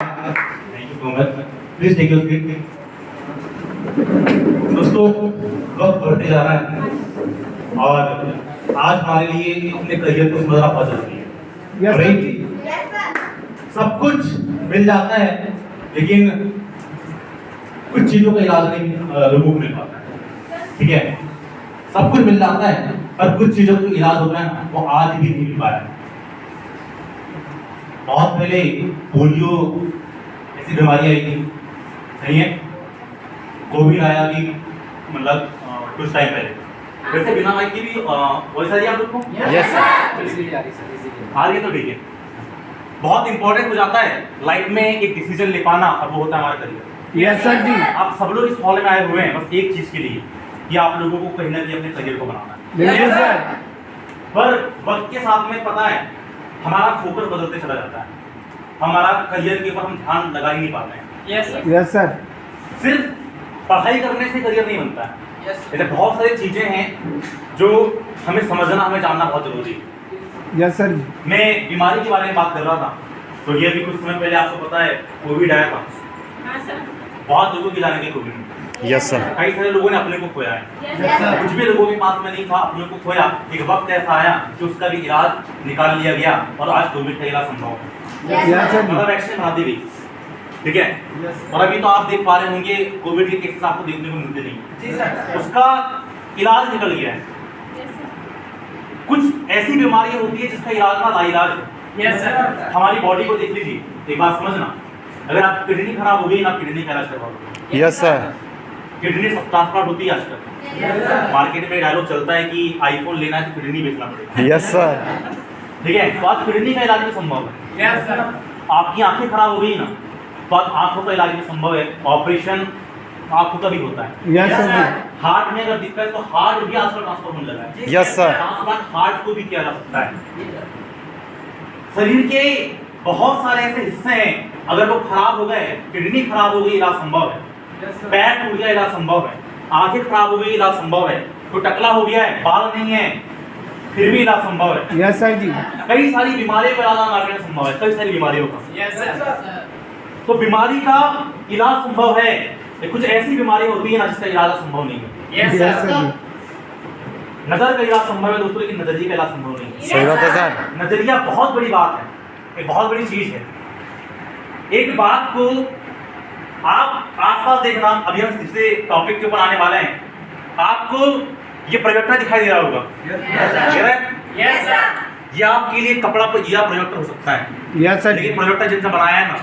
Thank you so much. Please take your seat. दोस्तों, वक्त बढ़ते जा रहा है और आज हमारे लिए अपने करियर को समझना बहुत जरूरी है। राइट? सब कुछ मिल जाता है लेकिन कुछ चीजों का इलाज नहीं लोगों को मिल पाता है। ठीक है, सब कुछ मिल जाता है पर कुछ चीजों का इलाज होता है वो आज भी नहीं मिल पाया है। बहुत पहले पोलियो ऐसी बीमारी आई थी, सही है, कोविड आया भी, मतलब कुछ टाइम पहले। वैसे बिना माइक की भी वॉइस आ रही है आप लोग को? Yes sir. आ रही है तो ठीक है। बहुत इंपॉर्टेंट हो जाता है लाइफ में एक डिसीजन ले पाना और वो होता है हमारा करियर। यस सर जी। आप सब लोग इस हॉल में आए हुए हैं बस एक चीज के लिए कि आप लोगों को कहीं ना कहीं अपने करियर को बनाना है। बिल्कुल सर। पर वक्त के साथ में पता है हमारा फोकस बदलते चला जाता है, हमारा करियर के ऊपर हम ध्यान लगा ही नहीं पाते हैं। Yes sir. सिर्फ पढ़ाई करने से करियर नहीं बनता है। ऐसे बहुत सारी चीजें हैं जो हमें समझना, हमें जानना बहुत जरूरी है। Yes sir. मैं बीमारी के बारे में बात कर रहा था तो ये भी कुछ समय पहले आपको पता है कोविड आया था। बहुत लोगों की जाने के कोविड में। Yes sir. कई सारे लोगों ने अपने को खोया है। कुछ भी लोगों के पास में नहीं था, अपने को खोया। एक वक्त ऐसा आया कि उसका भी इलाज निकाल लिया गया और आज कोविड का इलाज संभव है। Yes sir. मतलब वैक्सीन बना दी गई। ठीक है, और अभी तो आप देख पा रहे होंगे कोविड के केसेस आपको देखने को मिलते नहीं, उसका इलाज निकल गया है। कुछ ऐसी बीमारियां होती है जिसका इलाज ना लाइलाज है। हमारी बॉडी को देख लीजिए, एक बात समझना, अगर आप किडनी खराब हो गई ना, किडनी का इलाज करवाओ। Yes sir. किडनी ट्रांसप्लांट होती है आजकल। मार्केट में डायलॉग चलता है कि आईफोन लेना है तो किडनी बेचना पड़ेगा। Yes sir. ठीक है, तो आज किडनी का इलाज भी संभव है। आपकी आंखें खराब हो गई ना तो आज आंखों का इलाज भी संभव है। ऑपरेशन आंखों का भी होता है। यस सर जी। हार्ट में अगर दिक्कत है तो हार्ट भी आजकल ट्रांसफर होने लगा है। Yes sir. ट्रांसप्लांट हार्ट को भी किया जा सकता है। शरीर के बहुत सारे ऐसे हिस्से हैं, अगर वो खराब हो गए, किडनी खराब हो गई, इलाज संभव है। पैर टूट गया, इलाज संभव है। आंखें खराब हो गई, इलाज संभव है। कोई टकला हो गया है, बाल नहीं है, फिर भी इलाज संभव है। यस सर जी। कई सारी बीमारियों का इलाज मार्केट में संभव है, कई सारी बीमारियों का। तो बीमारी का इलाज संभव है, लेकिन कुछ ऐसी बीमारी होती है ना जिसका इलाज संभव नहीं है। यस सर जी। नजर का इलाज संभव है दोस्तों, लेकिन नजरिए का इलाज संभव नहीं है। सही बात है सर। नजरिया बहुत बड़ी बात है, एक बहुत बड़ी चीज है। एक बात को आप आसपास देखना, अभी हम तीसरे टॉपिक के ऊपर आने वाले हैं। आपको ये प्रोजेक्टर दिखाई दे रहा होगा। ये आपके लिए कपड़ा पर यह प्रोजेक्टर हो सकता है। Yes sir. लेकिन प्रोजेक्टर जिसने बनाया है ना,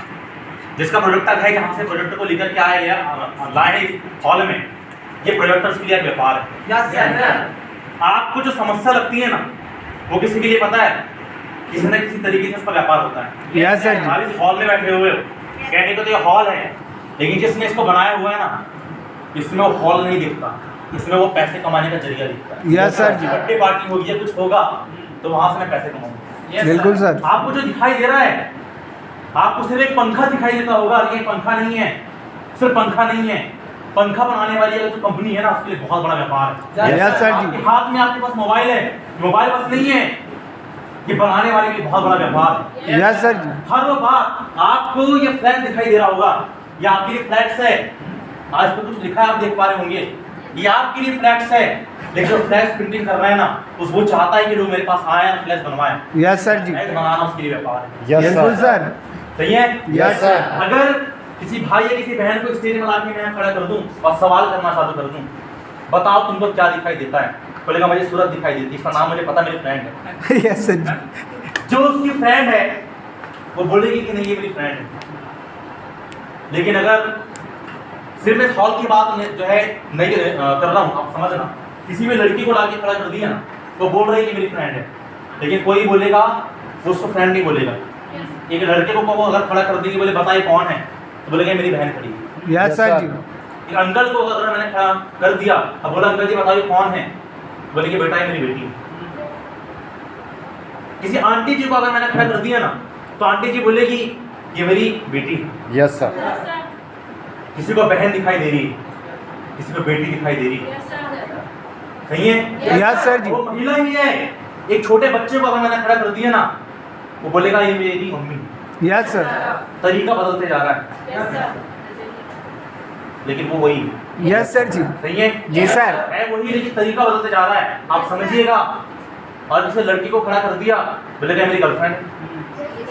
जिसका प्रोजेक्टर है कि हमसे प्रोजेक्टर को लेकर के आया गया लाए इस हॉल में, ये प्रोजेक्टर्स के लिए व्यापार है। आपको जो समस्या लगती है ना वो किसी के लिए पता है, किसी न किसी तरीके से उसका व्यापार होता है। यस सर जी। आप इस हॉल में बैठे हुए हो, कहने को तो ये हॉल है, लेकिन जिसने इसको बनाया हुआ है ना, इसमें वो हॉल नहीं दिखता, इसमें वो पैसे कमाने का जरिया दिखता है। यस सर जी। बर्थडे पार्टी होगी या कुछ होगा तो वहां से मैं पैसे कमाऊंगा। बिल्कुल सर। आपको जो दिखाई दे रहा है, आपको सिर्फ एक पंखा दिखाई देता होगा, ये पंखा नहीं है, सिर्फ पंखा नहीं है। पंखा बनाने वाली अगर जो कंपनी है ना, उसके लिए बहुत बड़ा व्यापार है। यस सर जी। आपके हाथ में आपके पास मोबाइल है, मोबाइल बस नहीं है, ये बनाने वाले के लिए बहुत बड़ा व्यापार है। यस सर जी। हर वो बात, आपको ये फ्लैट दिखाई दे रहा होगा, ये आपके लिए फ्लैट्स है। आज तो कुछ लिखा है, आप देख पा रहे होंगे, ये आपके लिए फ्लैट्स है। लेकिन जो फ्लैक्स प्रिंटिंग कर रहे हैं ना, उस वो चाहता है कि लोग मेरे पास आए और फ्लैक्स बनवाएं। यस सर जी। फ्लैक्स बनाना उसके लिए व्यापार है। यस बिल्कुल सर। सर। सही है? Yes sir. अगर किसी भाई या किसी बहन को स्टेज में लाके मैं खड़ा कर दूं और सवाल करना चालू कर दूं, बताओ तुमको क्या दिखाई देता है? बोलेगा मुझे सूरज दिखाई देती है, इसका नाम मुझे पता, मेरी फ्रेंड है। यस सर जी। जो उसकी फ्रेंड है वो बोलेगी कि नहीं ये मेरी फ्रेंड है। लेकिन अगर सिर्फ इस हॉल की बात जो है नहीं कर रहा हूँ, आप समझना, किसी भी लड़की को लाके खड़ा कर दिया ना, वो बोल रही है कि मेरी फ्रेंड है, लेकिन कोई बोलेगा वो उसको फ्रेंड नहीं बोलेगा। एक लड़के को वो अगर खड़ा कर देंगे, बोले बताइए कौन है, तो बोलेगा मेरी बहन खड़ी है। यस सर जी। एक अंकल को अगर मैंने खड़ा कर दिया, अब बोला अंकल जी बताइए कौन है, बोलेंगे बेटा ये मेरी बेटी है। किसी आंटी जी को अगर मैंने खड़ा कर दिया ना, तो आंटी जी बोलेगी ये मेरी बेटी है। Yes sir. किसी को बहन दिखाई दे रही है, किसी को बेटी दिखाई दे रही है। सही है? यस सर जी। वो महिला ही है। एक छोटे बच्चे को अगर मैंने खड़ा कर दिया ना, वो बोलेगा ये मेरी मम्मी। Yes sir. तरीका बदलते जा रहा है, लेकिन वो वही है। यस सर जी। सही है जी सर। है वही, लेकिन तरीका बदलते जा रहा है, आप समझिएगा। और जैसे लड़की को खड़ा कर दिया, बोलेगा मेरी गर्लफ्रेंड है,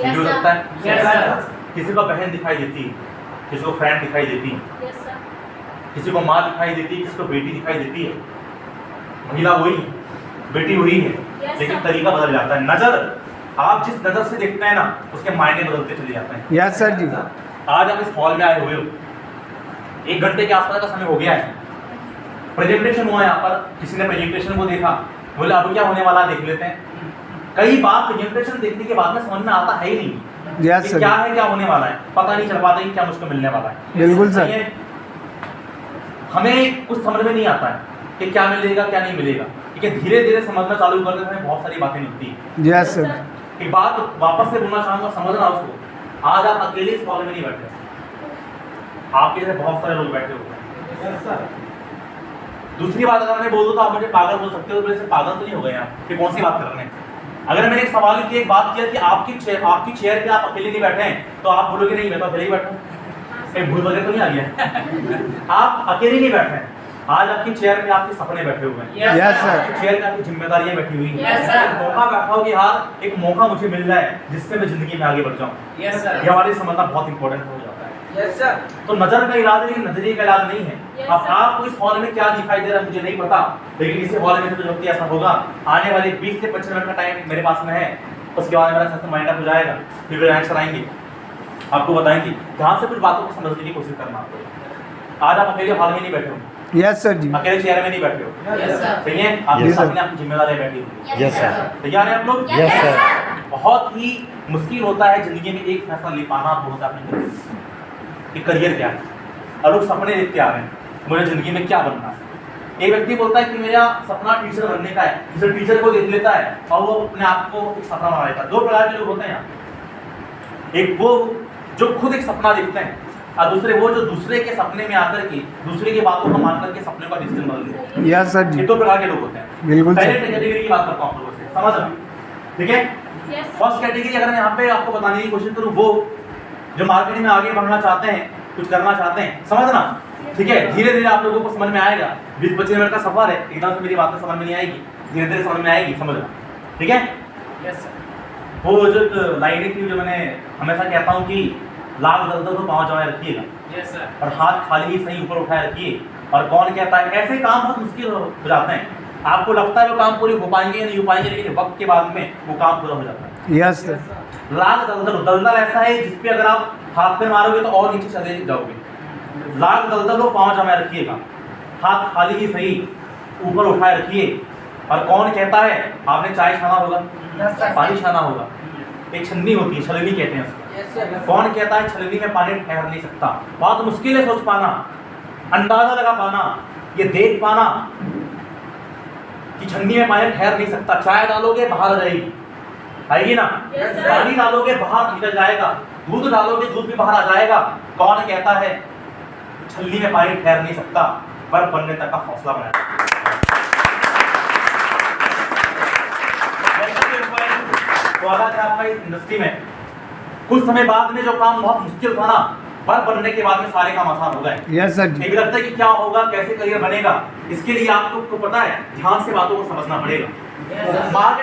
ये हो सकता है। किसी को बहन दिखाई देती, किसी को फ्रेंड दिखाई देती, किसी को माँ दिखाई देती, किसी को बेटी दिखाई देती है। महिला वही है, बेटी वही है, लेकिन तरीका बदल जाता है। नजर, आप जिस नजर से देखते हैं ना, उसके मायने बदलते चले जाते हैं। यस सर जी। आज आप इस हॉल में आए हुए हो, 1 घंटे के आसपास का समय हो गया है, प्रेजेंटेशन हुआ यहाँ पर, किसी ने प्रेजेंटेशन को देखा, बोले अब क्या होने वाला देख लेते हैं। कई बार प्रेजेंटेशन देखने के बाद में समझ में आता है ही नहीं यस कि सर। क्या है, क्या होने वाला है, पता नहीं चल पाता कि क्या मुझको मिलने वाला है। बिल्कुल सर। सही है? हमें कुछ समझ में नहीं आता है कि क्या मिलेगा क्या नहीं मिलेगा, क्योंकि धीरे धीरे समझना चालू करते समय बहुत सारी बातें मिलती हैं। Yes sir. एक बात वापस से बोलना चाहूंगा, समझना उसको। आज आप अकेले इस हॉल में नहीं बैठे, आपके जैसे बहुत सारे लोग बैठे हुए हैं। दूसरी बात अगर मैं बोल दूं तो आप मुझे पागल बोल सकते हो, तो ऐसे पागल तो नहीं हो गए आप कि कौन सी बात कर रहे हैं। अगर मैंने एक सवाल की, एक बात किया कि आपकी चेयर पे आप अकेले नहीं बैठे हैं, तो आप बोलोगे नहीं मैं तो अकेले ही बैठा हूं, कहीं भूल वगैरह तो नहीं आ गया। आप अकेले नहीं बैठे हैं, आज आपकी चेयर पे आपके सपने बैठे हुए हैं। Yes sir. आपकी चेयर पे आपकी जिम्मेदारियां बैठी हुई हैं। Yes, sir. एक मौका बैठा हो कि यार एक मौका मुझे मिल रहा है जिससे मैं जिंदगी में आगे बढ़ जाऊं। Yes sir. ये हमारे समझना बहुत इंपॉर्टेंट हो जाता है। Yes sir. तो नजर का इलाज है, लेकिन नजरिए का इलाज नहीं है। Yes, अब sir. आपको इस हॉल में क्या दिखाई दे रहा है मुझे नहीं पता, लेकिन इस हॉल में तो व्यक्ति ऐसा होगा, आने वाले 20 से 25 मिनट का टाइम मेरे पास में है, उसके बाद मेरा सिस्टम माइंड अप हो जाएगा, फिर वे आंसर आएंगे, आपको बताएंगे, ध्यान से कुछ बातों को समझने की कोशिश करना आपको। आज आप अकेले हॉल में नहीं बैठे हो, यस सर जी। अकेले चेयर में नहीं बैठे हो, यस सर। सही है? आपके Yes, sir. सामने आपकी जिम्मेदारियां बैठी हुई हैं। Yes sir. तैयार हैं आप लोग? Yes sir. बहुत ही मुश्किल होता है जिंदगी में एक फैसला ले पाना, वो होता है अपनी जिंदगी कि करियर क्या है। और लोग सपने देखते आ रहे हैं, मुझे जिंदगी में क्या बनना है। एक व्यक्ति बोलता है कि मेरा सपना टीचर बनने का है, किसी टीचर को देख लेता है और वो अपने आप को एक सपना बना लेता है। 2 प्रकार के लोग होते हैं यहाँ, एक वो जो खुद एक सपना देखते हैं, और दूसरे वो जो दूसरे के सपने में आकर के, दूसरे की बातों को मान करके सपने का डिसीजन बदल देते हैं। यस सर ये जी। 2 प्रकार के लोग होते हैं। बिल्कुल पहले सर। कैटेगरी की बात करता हूँ आप लोगों से, समझ रहे? ठीक है? फर्स्ट कैटेगरी अगर मैं यहाँ पे आपको बताने की कोशिश करूँ, वो जो मार्केट में आगे बढ़ना चाहते हैं, कुछ करना चाहते हैं, समझना, ठीक है? धीरे धीरे आप लोगों को समझ में आएगा। 20-25 मिनट का सफर है, एकदम से मेरी बातें समझ में नहीं आएगी, धीरे धीरे समझ में आएगी, समझना, ठीक है? Yes sir. वो जो लाइनें थी, जो मैंने हमेशा कहता हूँ कि लाख दल तो पाँव जमाए रखिएगा, यस सर। और हाथ खाली ही सही ऊपर उठाए रखिए। और कौन कहता है, ऐसे काम बहुत मुश्किल हो जाते हैं, आपको लगता है वो काम पूरे हो पाएंगे या नहीं हो पाएंगे, लेकिन वक्त के बाद में वो काम पूरा हो जाता है। Yes sir. लाख दलदल, दलदल ऐसा है जिसपे अगर आप हाथ पे मारोगे तो और नीचे चले जाओगे। लाख दलदल को पाँव जमाए रखिएगा, हाथ खाली ही सही ऊपर उठाए रखिए। और कौन कहता है, आपने चाय छाना होगा, पानी छाना होगा, एक छन्नी होती है, छलनी कहते हैं उसको। Yes sir. कौन कहता है छलनी में पानी ठहर नहीं सकता? बहुत मुश्किल है सोच पाना, अंदाजा लगा पाना, ये देख पाना कि छन्नी में पानी ठहर नहीं सकता। चाय डालोगे बाहर आ जाएगी, आएगी ना? Yes, sir. पानी डालोगे बाहर निकल जाएगा, दूध डालोगे दूध भी बाहर आ जाएगा। कौन कहता है छलनी में पानी ठहर नहीं सकता? बर्फ बनने तक का हौसला बनाया। तो अगर आपका इस इंडस्ट्री में कुछ समय बाद में जो काम बहुत मुश्किल था ना, बर्फ बनने के बाद में सारे काम आसान हो गए। यस सर जी। एक लगता है कि क्या होगा, कैसे करियर बनेगा, इसके लिए आपको पता है ध्यान से बातों को समझना पड़ेगा। Yes, sir. मार्केट